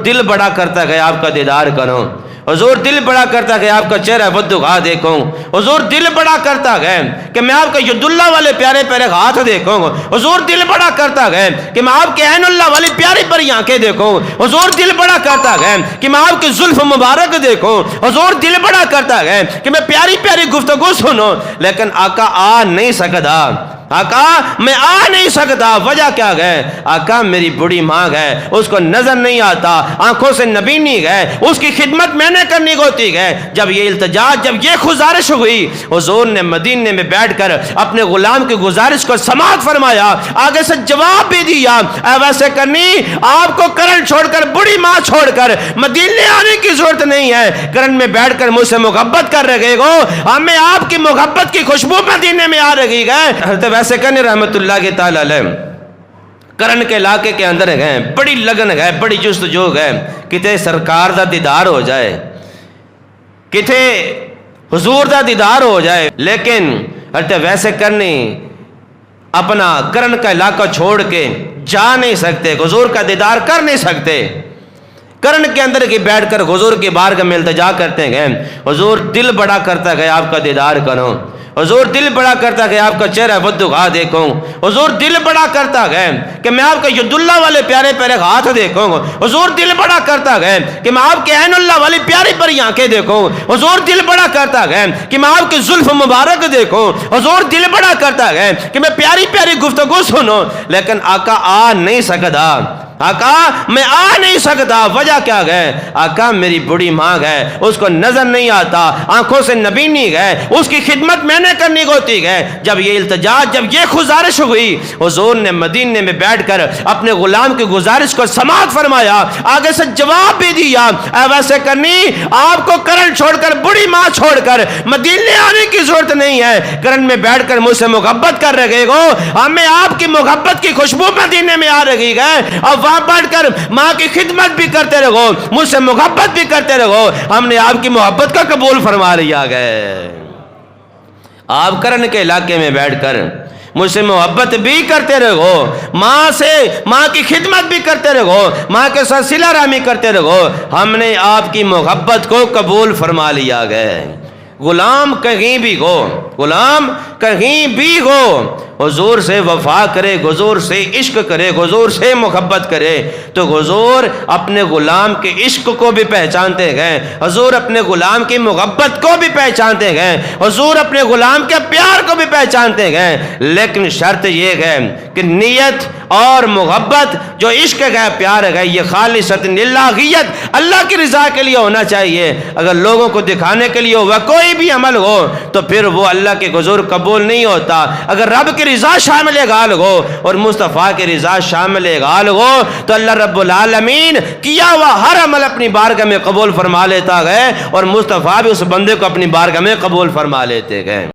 दिल बड़ा करता गया आपका दीदार करूं, हुजूर दिल बड़ा करता गया आपका चेहरा बद्दुगा देखूं, हुजूर दिल बड़ा करता गया कि मैं आपके यदुल्लाह वाले प्यारे प्यारे हाथ देखूं, हुजूर दिल बड़ा करता गया कि मैं आपके ऐनुल्लाह वाली प्यारी प्यारी आंखें देखूं, हुजूर दिल बड़ा करता गया कि मैं आपकी जुल्फ मुबारक देखूं, हुजूर दिल बड़ा करता गया कि मैं प्यारी प्यारी गुफ्तगू सुनूं, लेकिन आका आ नहीं सकता, आका मैं आ नहीं सकता। वजह क्या है? आका मेरी बुढ़ी माँ है, उसको नजर नहीं आता, आंखों से नबी नहीं है, उसकी खिदमत मैंने करनी होती है। जब ये इल्तिजा, जब ये गुजारिश हुई, हुजूर ने मदीने में बैठकर अपने गुलाम की गुजारिश को समाअत फरमाया, आगे से जवाब भी दिया, वैसे करनी आपको करन छोड़कर, बुढ़ी माँ छोड़कर मदीने आने की जरूरत नहीं है। करन में बैठकर मुझसे मुहब्बत कर रहे हो, हमें आपकी मुहब्बत की खुशबू मदीने में आ रही है। वैसे करने रहमतुल्लाह के ताला अलैह करन के इलाके के अंदर गए, बड़ी लगन है, बड़ी जुस्तजू है, किते सरकार दा दीदार हो जाए, किते हुजूर दा दीदार हो जाए, लेकिन हरते वैसे करनी अपना करन का इलाका छोड़ के जा नहीं सकते, हुजूर का दीदार कर नहीं सकते। करन के अंदर की बैठकर हुजूर की बारगाह में इल्तिजा करते गए, हुजूर दिल बड़ा करता गया आपका दीदार करूं, हुजूर दिल बड़ा करता गया आपका चेहरा बद्दुगा देखूं, हुजूर दिल बड़ा करता गया कि मैं आपके यदुल्लाह वाले प्यारे प्यारे हाथ देखूं, हुजूर दिल बड़ा करता गया कि मैं आपके ऐनुल्लाह वाली प्यारी प्यारी आंखें देखूं, हुजूर दिल बड़ा करता गया कि मैं आपकी जुल्फ मुबारक देखूं, हुजूर दिल बड़ा करता गया कि मैं प्यारी प्यारी गुफ्तगू सुनूं, लेकिन आका आ नहीं सकता, आका मैं आ नहीं सकता। वजह क्या है? आका मेरी बुढ़ी माँ है, उसको नजर नहीं आता, आंखों से नबी नहीं है, उसकी खिदमत मैंने करनी होती है। जब ये इल्तिजा, जब ये गुजारिश हुई, हुजूर ने मदीने में बैठकर अपने गुलाम की गुजारिश को समाअत फरमाया, आगे से जवाब भी दिया, वैसे करनी आपको करन छोड़कर, बुढ़ी माँ छोड़कर मदीने आने की जरूरत नहीं है। करन में बैठकर मुझसे मुहब्बत कर रहे हो, हमें आपकी मुहब्बत की खुशबू मदीने में आ रही है, और बढ़कर माँ की खिदमत भी करते रहो, मुझसे मुहब्बत भी करते रहो, हमने आपकी मोहब्बत का कबूल फरमा लिया गया। आप करन के इलाके में बैठकर मुझसे मोहब्बत भी करते रहो, माँ से, माँ की खिदमत भी करते रहो, माँ के साथ सिला रामी करते रहो, हमने आपकी मोहब्बत को कबूल फरमा लिया गया। गुलाम कहीं भी हो, गुलाम कहीं भी हो, हुजूर से वफा करे, हुजूर से इश्क करे, हुजूर से मोहब्बत करे, तो हुजूर अपने गुलाम के इश्क को भी पहचानते गए, हुजूर अपने गुलाम की मोहब्बत को भी पहचानते गए, हुजूर अपने गुलाम के प्यार को भी पहचानते गए। लेकिन शर्त यह है कि नियत और मोहब्बत, जो इश्क है, प्यार है, ये खालिसतन लिल्लाहियत, अल्लाह की रज़ा के लिए होना चाहिए। अगर लोगों को दिखाने के लिए वह कोई भी अमल हो, तो फिर वो अल्लाह के हुजूर कबूल नहीं होता। अगर रब की रज़ा शामिल गाल हो और मुस्तफ़ा की रज़ा शामिल गाल हो, तो अल्लाह रब्बुल आलमीन किया हुआ हर अमल अपनी बारगाह में कबूल फरमा लेता है, और मुस्तफ़ा भी उस बंदे को अपनी बारगाह में कबूल फरमा लेते हैं।